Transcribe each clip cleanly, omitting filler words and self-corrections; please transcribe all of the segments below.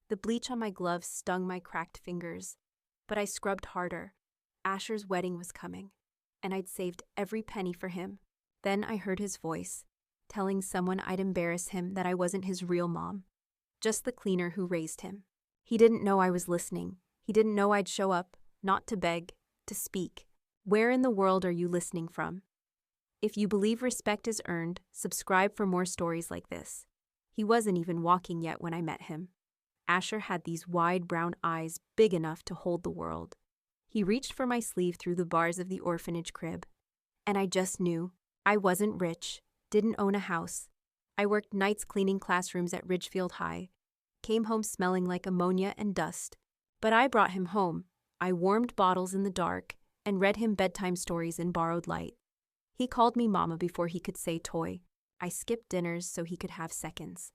The bleach on my gloves stung my cracked fingers, but I scrubbed harder. Asher's wedding was coming, and I'd saved every penny for him. Then I heard his voice, telling someone I'd embarrass him that I wasn't his real mom, just the cleaner who raised him. He didn't know I was listening. He didn't know I'd show up, not to beg, to speak. Where in the world are you listening from? If you believe respect is earned, subscribe for more stories like this. He wasn't even walking yet when I met him. Asher had these wide brown eyes big enough to hold the world. He reached for my sleeve through the bars of the orphanage crib. And I just knew. I wasn't rich, didn't own a house. I worked nights cleaning classrooms at Ridgefield High, came home smelling like ammonia and dust. But I brought him home. I warmed bottles in the dark and read him bedtime stories in borrowed light. He called me mama before he could say toy. I skipped dinners so he could have seconds.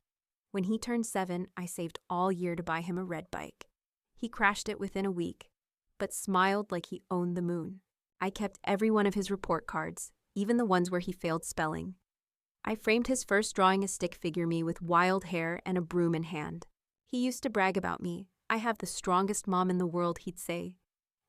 When he turned 7, I saved all year to buy him a red bike. He crashed it within a week, but smiled like he owned the moon. I kept every one of his report cards, even the ones where he failed spelling. I framed his first drawing a stick figure me with wild hair and a broom in hand. He used to brag about me. I have the strongest mom in the world, he'd say.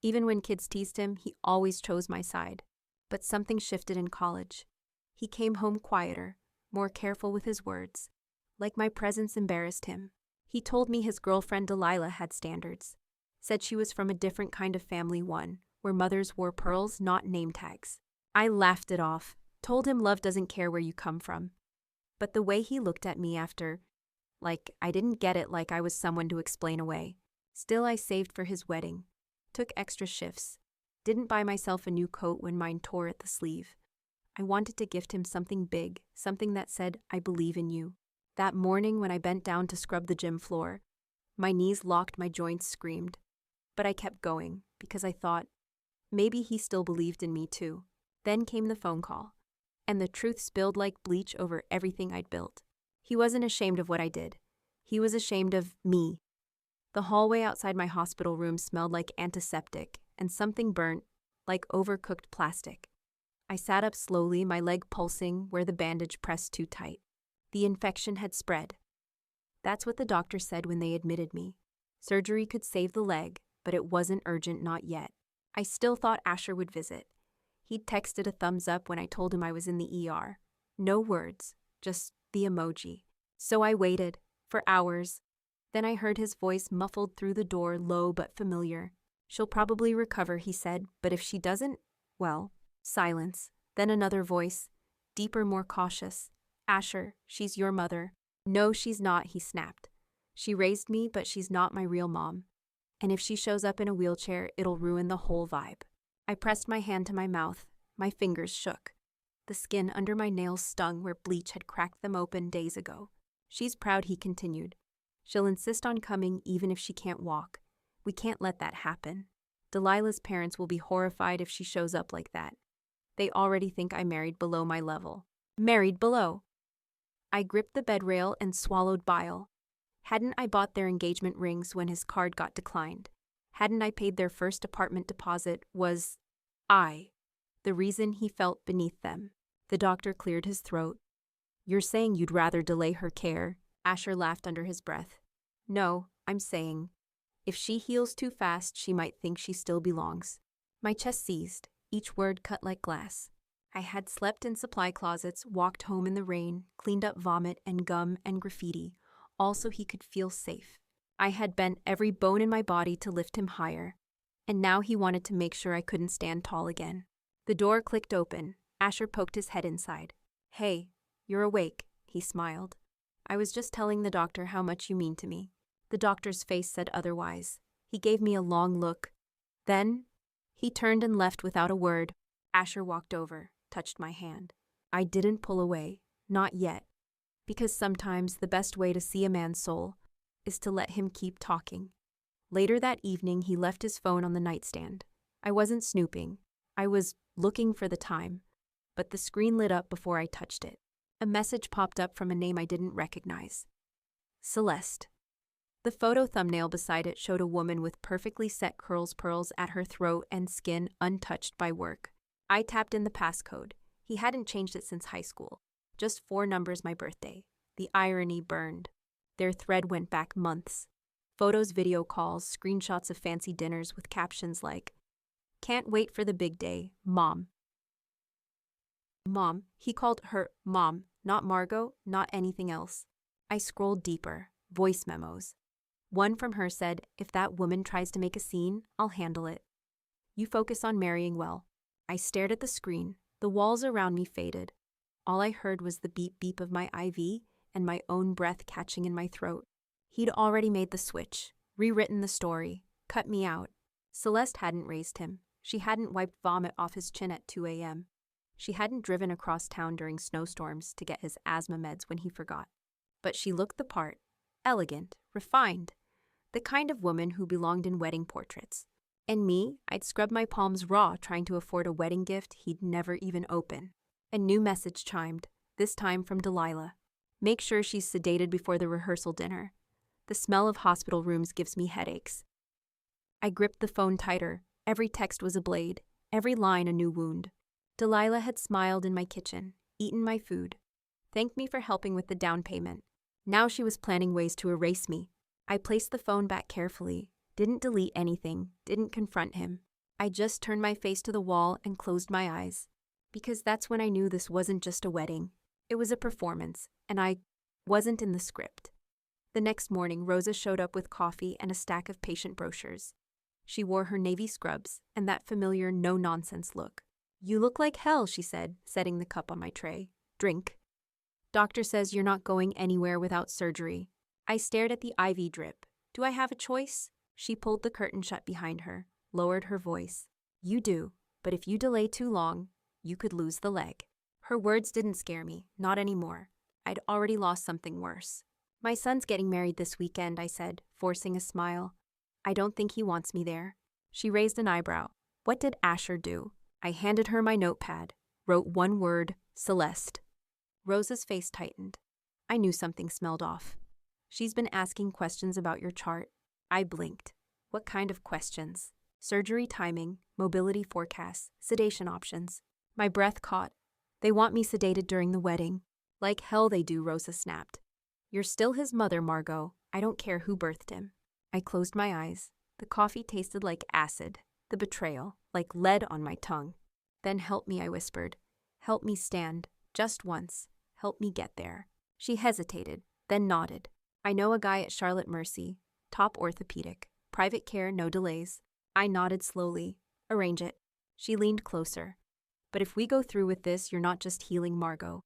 Even when kids teased him, he always chose my side. But something shifted in college. He came home quieter, more careful with his words. Like my presence embarrassed him. He told me his girlfriend Delilah had standards. Said she was from a different kind of family, one where mothers wore pearls, not name tags. I laughed it off, told him love doesn't care where you come from. But the way he looked at me after, like I didn't get it, like I was someone to explain away. Still, I saved for his wedding. Took extra shifts. Didn't buy myself a new coat when mine tore at the sleeve. I wanted to gift him something big, something that said, I believe in you. That morning when I bent down to scrub the gym floor, my knees locked, my joints screamed. But I kept going, because I thought, maybe he still believed in me too. Then came the phone call, and the truth spilled like bleach over everything I'd built. He wasn't ashamed of what I did. He was ashamed of me. The hallway outside my hospital room smelled like antiseptic, and something burnt, like overcooked plastic. I sat up slowly, my leg pulsing where the bandage pressed too tight. The infection had spread. That's what the doctor said when they admitted me. Surgery could save the leg, but it wasn't urgent, not yet. I still thought Asher would visit. He'd texted a thumbs up when I told him I was in the ER. No words, just the emoji. So I waited, for hours. Then I heard his voice muffled through the door, low but familiar. She'll probably recover, he said, but if she doesn't, well, silence. Then another voice, deeper, more cautious. Asher, she's your mother. No, she's not, he snapped. She raised me, but she's not my real mom. And if she shows up in a wheelchair, it'll ruin the whole vibe. I pressed my hand to my mouth. My fingers shook. The skin under my nails stung where bleach had cracked them open days ago. She's proud, he continued. She'll insist on coming even if she can't walk. We can't let that happen. Delilah's parents will be horrified if she shows up like that. They already think I married below my level. Married below. I gripped the bed rail and swallowed bile. Hadn't I bought their engagement rings when his card got declined? Hadn't I paid their first apartment deposit? Was I the reason he felt beneath them? The doctor cleared his throat. You're saying you'd rather delay her care? Asher laughed under his breath. No, I'm saying, if she heals too fast, she might think she still belongs. My chest seized, each word cut like glass. I had slept in supply closets, walked home in the rain, cleaned up vomit and gum and graffiti, all so he could feel safe. I had bent every bone in my body to lift him higher, and now he wanted to make sure I couldn't stand tall again. The door clicked open. Asher poked his head inside. Hey, you're awake, he smiled. I was just telling the doctor how much you mean to me. The doctor's face said otherwise. He gave me a long look. Then, he turned and left without a word. Asher walked over, touched my hand. I didn't pull away, not yet, because sometimes the best way to see a man's soul is to let him keep talking. Later that evening, he left his phone on the nightstand. I wasn't snooping. I was looking for the time, but the screen lit up before I touched it. A message popped up from a name I didn't recognize. Celeste. The photo thumbnail beside it showed a woman with perfectly set pearls at her throat and skin untouched by work. I tapped in the passcode. He hadn't changed it since high school. Just 4 numbers, my birthday. The irony burned. Their thread went back months. Photos, video calls, screenshots of fancy dinners with captions like, "Can't wait for the big day, Mom." Mom, he called her Mom, not Margot, not anything else. I scrolled deeper. Voice memos. One from her said, "If that woman tries to make a scene, I'll handle it. You focus on marrying well." I stared at the screen. The walls around me faded. All I heard was the beep beep of my IV and my own breath catching in my throat. He'd already made the switch, rewritten the story, cut me out. Celeste hadn't raised him. She hadn't wiped vomit off his chin at 2 a.m. She hadn't driven across town during snowstorms to get his asthma meds when he forgot. But she looked the part. Elegant, refined. The kind of woman who belonged in wedding portraits. And me, I'd scrub my palms raw trying to afford a wedding gift he'd never even open. A new message chimed, this time from Delilah. "Make sure she's sedated before the rehearsal dinner. The smell of hospital rooms gives me headaches." I gripped the phone tighter. Every text was a blade, every line a new wound. Delilah had smiled in my kitchen, eaten my food, thanked me for helping with the down payment. Now she was planning ways to erase me. I placed the phone back carefully, didn't delete anything, didn't confront him. I just turned my face to the wall and closed my eyes. Because that's when I knew this wasn't just a wedding. It was a performance, and I wasn't in the script. The next morning, Rosa showed up with coffee and a stack of patient brochures. She wore her navy scrubs and that familiar no-nonsense look. "You look like hell," she said, setting the cup on my tray. "Drink." "Doctor says you're not going anywhere without surgery." I stared at the IV drip. "Do I have a choice?" She pulled the curtain shut behind her, lowered her voice. "You do, but if you delay too long, you could lose the leg." Her words didn't scare me, not anymore. I'd already lost something worse. "My son's getting married this weekend," I said, forcing a smile. "I don't think he wants me there." She raised an eyebrow. "What did Asher do?" I handed her my notepad, wrote one word, "Celeste." Rosa's face tightened. I knew something smelled off. "She's been asking questions about your chart." I blinked. What kind of questions? Surgery timing, mobility forecasts, sedation options. My breath caught. "They want me sedated during the wedding." "Like hell they do," Rosa snapped. "You're still his mother, Margot. I don't care who birthed him." I closed my eyes. The coffee tasted like acid. The betrayal, like lead on my tongue. "Then help me," I whispered. "Help me stand. Just once. Help me get there." She hesitated, then nodded. "I know a guy at Charlotte Mercy. Top orthopedic. Private care, no delays." I nodded slowly. "Arrange it." She leaned closer. "But if we go through with this, you're not just healing Margot.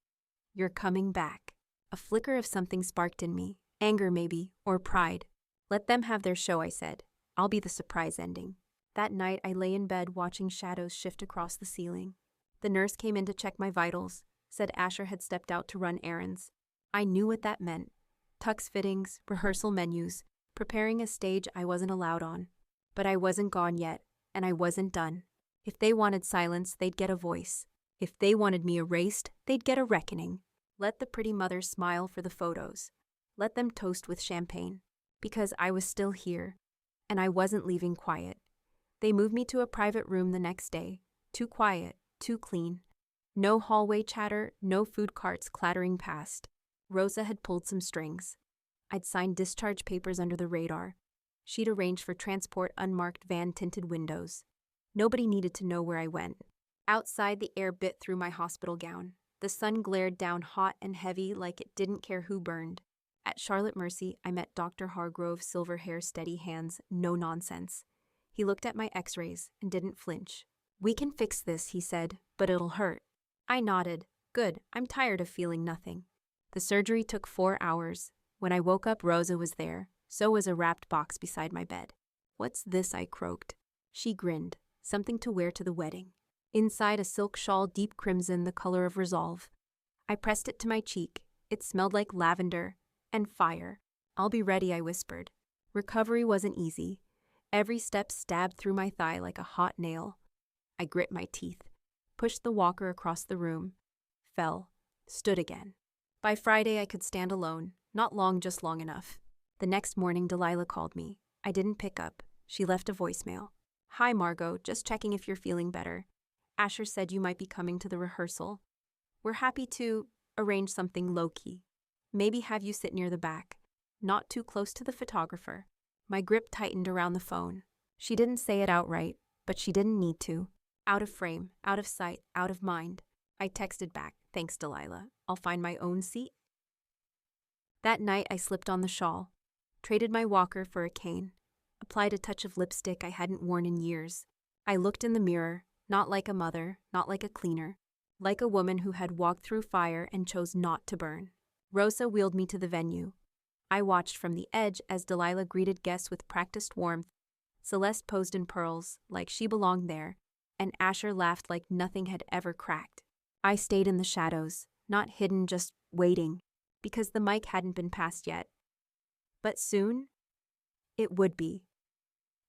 You're coming back." A flicker of something sparked in me. Anger, maybe, or pride. "Let them have their show," I said. "I'll be the surprise ending." That night, I lay in bed watching shadows shift across the ceiling. The nurse came in to check my vitals, said Asher had stepped out to run errands. I knew what that meant. Tux fittings, rehearsal menus, preparing a stage I wasn't allowed on. But I wasn't gone yet, and I wasn't done. If they wanted silence, they'd get a voice. If they wanted me erased, they'd get a reckoning. Let the pretty mothers smile for the photos. Let them toast with champagne. Because I was still here, and I wasn't leaving quiet. They moved me to a private room the next day. Too quiet, too clean. No hallway chatter, no food carts clattering past. Rosa had pulled some strings. I'd signed discharge papers under the radar. She'd arranged for transport unmarked van-tinted windows. Nobody needed to know where I went. Outside, the air bit through my hospital gown. The sun glared down hot and heavy like it didn't care who burned. At Charlotte Mercy, I met Dr. Hargrove, silver hair, steady hands, no nonsense. He looked at my x-rays and didn't flinch. "We can fix this," he said, "but it'll hurt." I nodded. "Good, I'm tired of feeling nothing." The surgery took 4 hours. When I woke up, Rosa was there. So was a wrapped box beside my bed. "What's this?" I croaked. She grinned. "Something to wear to the wedding." Inside, a silk shawl, deep crimson, the color of resolve. I pressed it to my cheek. It smelled like lavender and fire. "I'll be ready," I whispered. Recovery wasn't easy. Every step stabbed through my thigh like a hot nail. I grit my teeth, pushed the walker across the room, fell, stood again. By Friday, I could stand alone. Not long, just long enough. The next morning, Delilah called me. I didn't pick up. She left a voicemail. "Hi, Margot, just checking if you're feeling better. Asher said you might be coming to the rehearsal. We're happy to arrange something low-key. Maybe have you sit near the back, not too close to the photographer." My grip tightened around the phone. She didn't say it outright, but she didn't need to. Out of frame, out of sight, out of mind. I texted back, "Thanks, Delilah. I'll find my own seat." That night, I slipped on the shawl, traded my walker for a cane, applied a touch of lipstick I hadn't worn in years. I looked in the mirror, not like a mother, not like a cleaner, like a woman who had walked through fire and chose not to burn. Rosa wheeled me to the venue. I watched from the edge as Delilah greeted guests with practiced warmth. Celeste posed in pearls, like she belonged there, and Asher laughed like nothing had ever cracked. I stayed in the shadows, not hidden, just waiting, because the mic hadn't been passed yet. But soon, it would be.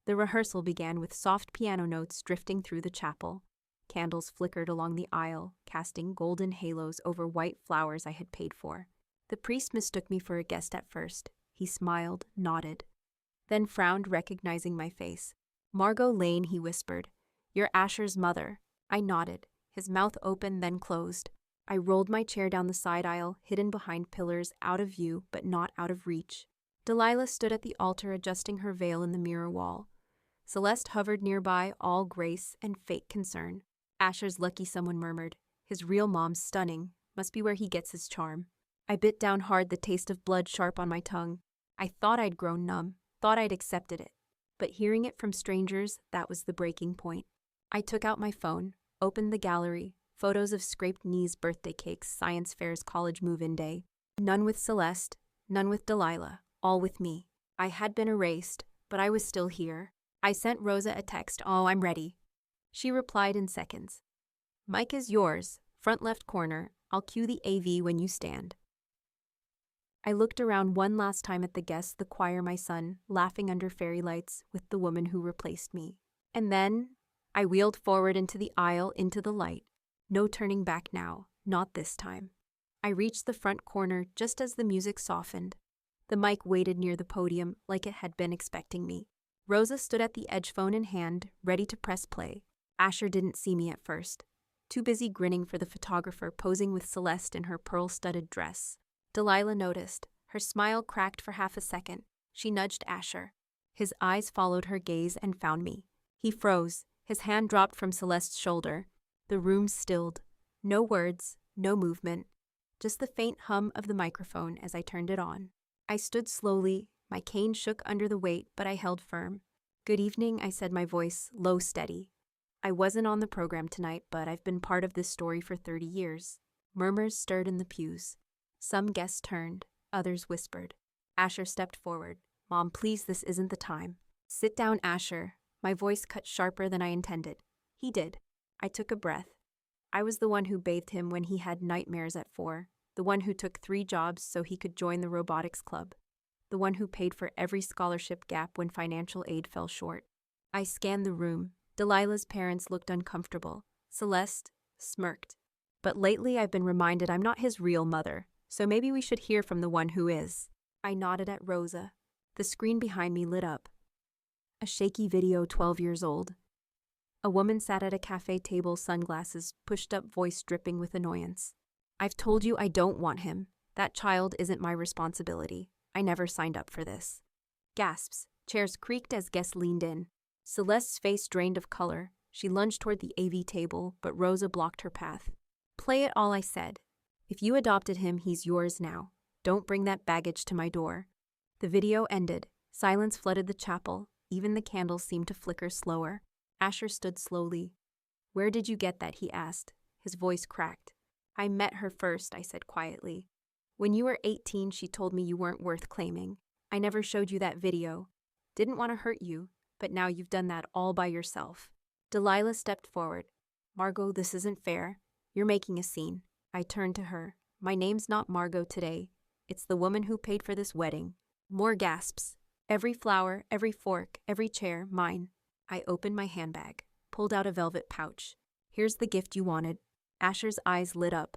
The rehearsal began with soft piano notes drifting through the chapel. Candles flickered along the aisle, casting golden halos over white flowers I had paid for. The priest mistook me for a guest at first. He smiled, nodded, then frowned, recognizing my face. "Margot Lane," he whispered. "You're Asher's mother." I nodded, his mouth open, then closed. I rolled my chair down the side aisle, hidden behind pillars, out of view, but not out of reach. Delilah stood at the altar, adjusting her veil in the mirror wall. Celeste hovered nearby, all grace and fake concern. "Asher's lucky," someone murmured. "His real mom's stunning. Must be where he gets his charm." I bit down hard, the taste of blood sharp on my tongue. I thought I'd grown numb, thought I'd accepted it. But hearing it from strangers, that was the breaking point. I took out my phone, opened the gallery, photos of scraped knees, birthday cakes, science fairs, college move-in day. None with Celeste, none with Delilah, all with me. I had been erased, but I was still here. I sent Rosa a text, "Oh, I'm ready." She replied in seconds. "Mic is yours, front left corner. I'll cue the AV when you stand." I looked around one last time at the guests, the choir, my son, laughing under fairy lights with the woman who replaced me. And then I wheeled forward into the aisle, into the light. No turning back now, not this time. I reached the front corner just as the music softened. The mic waited near the podium like it had been expecting me. Rosa stood at the edge, phone in hand, ready to press play. Asher didn't see me at first, too busy grinning for the photographer, posing with Celeste in her pearl-studded dress. Delilah noticed. Her smile cracked for half a second. She nudged Asher. His eyes followed her gaze and found me. He froze. His hand dropped from Celeste's shoulder. The room stilled. No words, no movement, just the faint hum of the microphone as I turned it on. I stood slowly. My cane shook under the weight, but I held firm. "Good evening," I said, my voice low, steady. "I wasn't on the program tonight, but I've been part of this story for 30 years. Murmurs stirred in the pews. Some guests turned, others whispered. Asher stepped forward. "Mom, please, this isn't the time." "Sit down, Asher." My voice cut sharper than I intended. He did. I took a breath. I was the one who bathed him when he had nightmares at 4, the one who took 3 jobs so he could join the robotics club, the one who paid for every scholarship gap when financial aid fell short. I scanned the room. Delilah's parents looked uncomfortable. Celeste smirked. But lately I've been reminded I'm not his real mother. So maybe we should hear from the one who is. I nodded at Rosa. The screen behind me lit up. A shaky video, 12 years old. A woman sat at a cafe table, sunglasses, pushed up, voice dripping with annoyance. "I've told you I don't want him. That child isn't my responsibility. I never signed up for this." Gasps. Chairs creaked as guests leaned in. Celeste's face drained of color. She lunged toward the AV table, but Rosa blocked her path. "Play it all," I said. "If you adopted him, he's yours now. Don't bring that baggage to my door." The video ended. Silence flooded the chapel. Even the candles seemed to flicker slower. Asher stood slowly. "Where did you get that?" he asked. His voice cracked. "I met her first," I said quietly. "When you were 18, she told me you weren't worth claiming. I never showed you that video. Didn't want to hurt you, but now you've done that all by yourself." Delilah stepped forward. "Margot, this isn't fair. You're making a scene." I turned to her. "My name's not Margot today. It's the woman who paid for this wedding." More gasps. Every flower, every fork, every chair, mine. I opened my handbag, pulled out a velvet pouch. "Here's the gift you wanted." Asher's eyes lit up.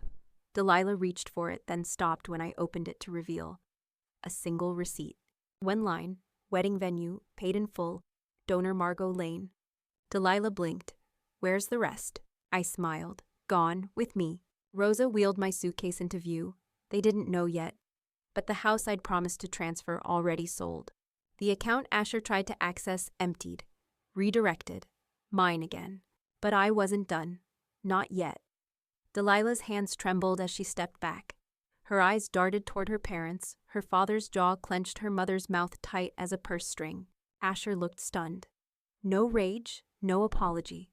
Delilah reached for it, then stopped when I opened it to reveal a single receipt. One line, wedding venue, paid in full, donor Margot Lane. Delilah blinked. "Where's the rest?" I smiled. "Gone, with me." Rosa wheeled my suitcase into view. They didn't know yet, but the house I'd promised to transfer already sold. The account Asher tried to access emptied. Redirected. Mine again. But I wasn't done. Not yet. Delilah's hands trembled as she stepped back. Her eyes darted toward her parents, her father's jaw clenched, her mother's mouth tight as a purse string. Asher looked stunned. No rage, no apology.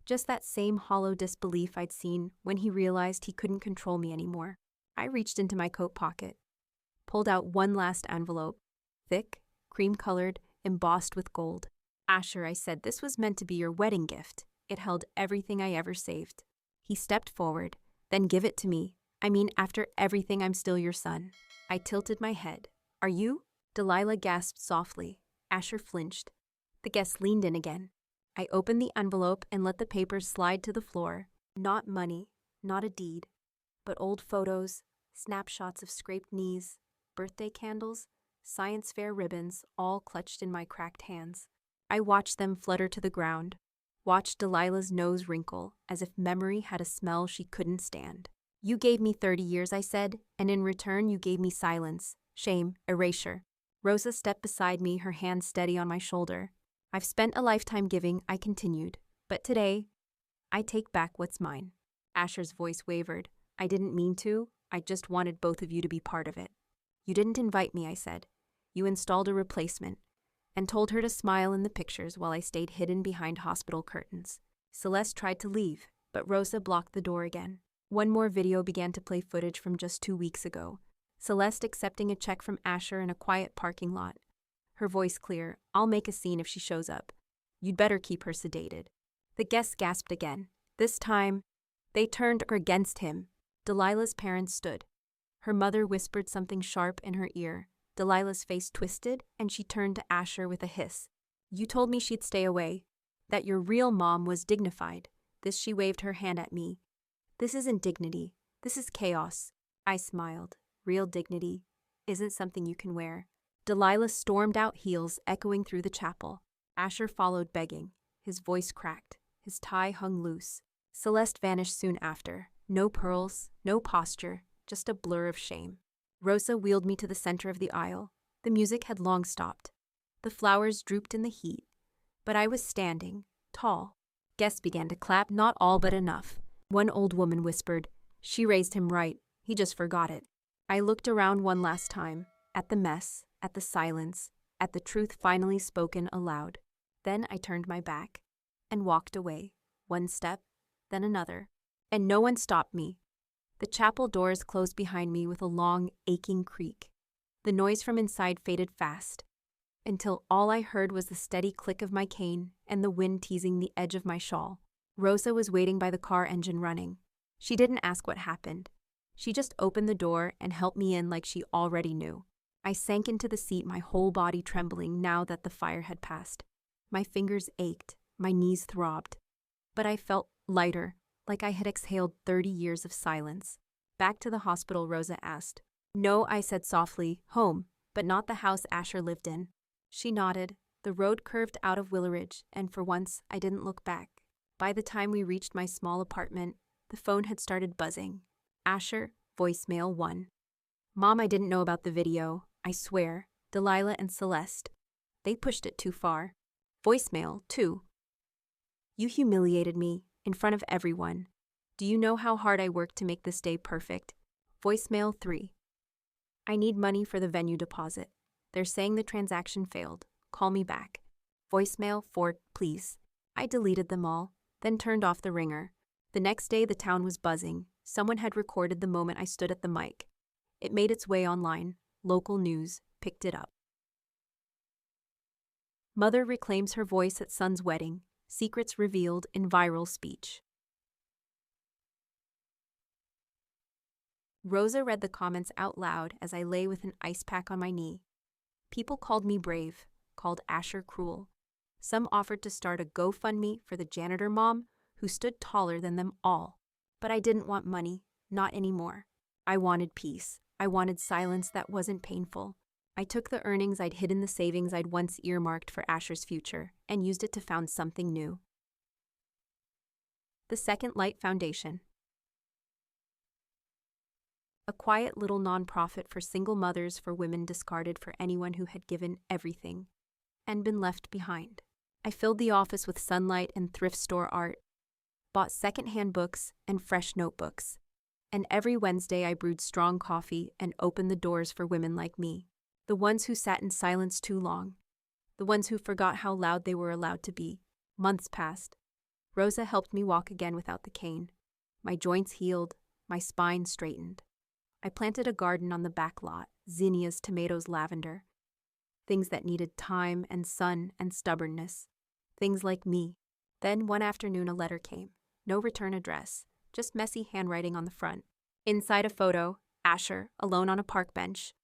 Just that same hollow disbelief I'd seen when he realized he couldn't control me anymore. I reached into my coat pocket, pulled out one last envelope, thick, cream-colored, embossed with gold. Asher, I said, this was meant to be your wedding gift. It held everything I ever saved. He stepped forward. Then give it to me. I mean, after everything, I'm still your son. I tilted my head. Are you? Delilah gasped softly. Asher flinched. The guest leaned in again. I opened the envelope and let the papers slide to the floor. Not money, not a deed, but old photos, snapshots of scraped knees, birthday candles, science fair ribbons, all clutched in my cracked hands. I watched them flutter to the ground, watched Delilah's nose wrinkle as if memory had a smell she couldn't stand. You gave me 30 years, I said, and in return you gave me silence, shame, erasure. Rosa stepped beside me, her hand steady on my shoulder. I've spent a lifetime giving, I continued, but today, I take back what's mine. Asher's voice wavered. I didn't mean to, I just wanted both of you to be part of it. You didn't invite me, I said. You installed a replacement, and told her to smile in the pictures while I stayed hidden behind hospital curtains. Celeste tried to leave, but Rosa blocked the door again. One more video began to play footage from just 2 weeks ago. Celeste accepting a check from Asher in a quiet parking lot. Her voice clear, I'll make a scene if she shows up. You'd better keep her sedated. The guests gasped again. This time, they turned against him. Delilah's parents stood. Her mother whispered something sharp in her ear. Delilah's face twisted, and she turned to Asher with a hiss. You told me she'd stay away, that your real mom was dignified. This she waved her hand at me. This isn't dignity. This is chaos. I smiled. Real dignity isn't something you can wear. Delilah stormed out, heels echoing through the chapel. Asher followed, begging. His voice cracked. His tie hung loose. Celeste vanished soon after. No pearls, no posture, just a blur of shame. Rosa wheeled me to the center of the aisle. The music had long stopped. The flowers drooped in the heat. But I was standing, tall. Guests began to clap, not all but enough. One old woman whispered, She raised him right. He just forgot it. I looked around one last time, at the mess, at the silence, at the truth finally spoken aloud. Then I turned my back and walked away, one step, then another, and no one stopped me. The chapel doors closed behind me with a long, aching creak. The noise from inside faded fast, until all I heard was the steady click of my cane and the wind teasing the edge of my shawl. Rosa was waiting by the car engine running. She didn't ask what happened. She just opened the door and helped me in like she already knew. I sank into the seat, my whole body trembling now that the fire had passed. My fingers ached, my knees throbbed. But I felt lighter, like I had exhaled 30 years of silence. Back to the hospital, Rosa asked. No, I said softly, home, but not the house Asher lived in. She nodded. The road curved out of Willowridge, and for once, I didn't look back. By the time we reached my small apartment, the phone had started buzzing. Asher, voicemail 1. Mom, I didn't know about the video. I swear. Delilah and Celeste. They pushed it too far. Voicemail 2. You humiliated me, in front of everyone. Do you know how hard I worked to make this day perfect? Voicemail 3. I need money for the venue deposit. They're saying the transaction failed. Call me back. Voicemail 4, please. I deleted them all, then turned off the ringer. The next day, the town was buzzing. Someone had recorded the moment I stood at the mic. It made its way online. Local news picked it up. Mother reclaims her voice at son's wedding. Secrets revealed in viral speech. Rosa read the comments out loud as I lay with an ice pack on my knee. People called me brave, called Asher cruel. Some offered to start a GoFundMe for the janitor mom who stood taller than them all. But I didn't want money, not anymore. I wanted peace. I wanted silence that wasn't painful. I took the earnings I'd hid in the savings I'd once earmarked for Asher's future and used it to found something new. The Second Light Foundation. A quiet little nonprofit for single mothers, for women discarded, for anyone who had given everything. and been left behind. I filled the office with sunlight and thrift store art, bought secondhand books and fresh notebooks, and every Wednesday I brewed strong coffee and opened the doors for women like me, the ones who sat in silence too long, the ones who forgot how loud they were allowed to be. Months passed. Rosa helped me walk again without the cane. My joints healed, my spine straightened. I planted a garden on the back lot, zinnias, tomatoes, lavender. Things that needed time and sun and stubbornness. Things like me. Then one afternoon a letter came. No return address, just messy handwriting on the front. Inside a photo, Asher, alone on a park bench,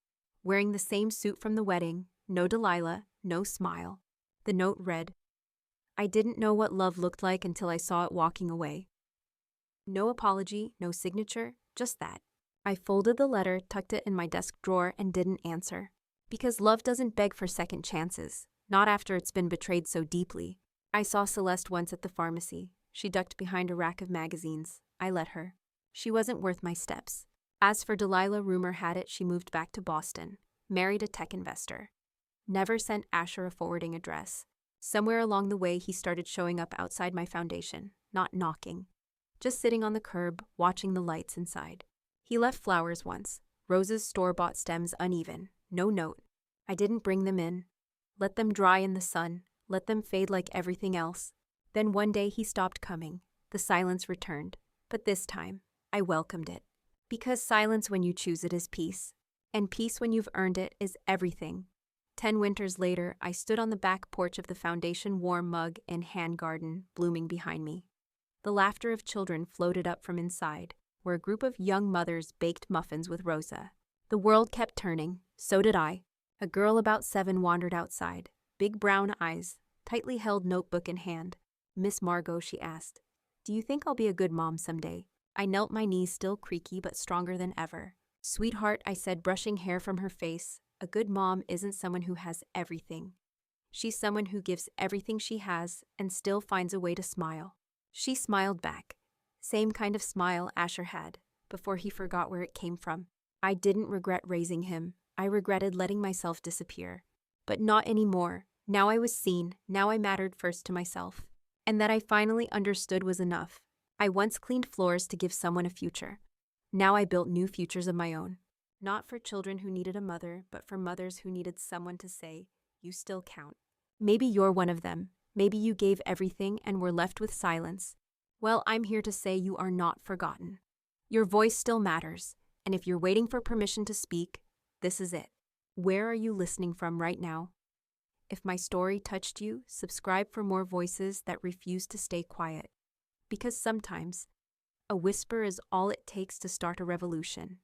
wearing the same suit from the wedding, no Delilah, no smile. The note read, "I didn't know what love looked like until I saw it walking away." No apology, no signature, just that. I folded the letter, tucked it in my desk drawer, and didn't answer. Because love doesn't beg for second chances, not after it's been betrayed so deeply. I saw Celeste once at the pharmacy. She ducked behind a rack of magazines. I let her. She wasn't worth my steps. As for Delilah, rumor had it she moved back to Boston, married a tech investor. Never sent Asher a forwarding address. Somewhere along the way, he started showing up outside my foundation, not knocking, just sitting on the curb, watching the lights inside. He left flowers once, Rose's store-bought stems uneven, no note. I didn't bring them in. Let them dry in the sun, let them fade like everything else. Then one day he stopped coming. The silence returned. But this time, I welcomed it. Because silence when you choose it is peace. And peace when you've earned it is everything. 10 winters later, I stood on the back porch of the foundation warm mug and hand garden blooming behind me. The laughter of children floated up from inside, where a group of young mothers baked muffins with Rosa. The world kept turning, so did I. A girl about 7 wandered outside, big brown eyes, tightly held notebook in hand. "Miss Margot," she asked, "do you think I'll be a good mom someday?" I knelt, my knees still creaky but stronger than ever. "Sweetheart," I said, brushing hair from her face, "a good mom isn't someone who has everything. She's someone who gives everything she has and still finds a way to smile." She smiled back. Same kind of smile Asher had, before he forgot where it came from. I didn't regret raising him. I regretted letting myself disappear. But not anymore. Now I was seen. Now I mattered first to myself. And that I finally understood was enough. I once cleaned floors to give someone a future. Now I built new futures of my own. Not for children who needed a mother, but for mothers who needed someone to say, "You still count." Maybe you're one of them. Maybe you gave everything and were left with silence. Well, I'm here to say you are not forgotten. Your voice still matters, and if you're waiting for permission to speak, this is it. Where are you listening from right now? If my story touched you, subscribe for more voices that refuse to stay quiet. Because sometimes, a whisper is all it takes to start a revolution.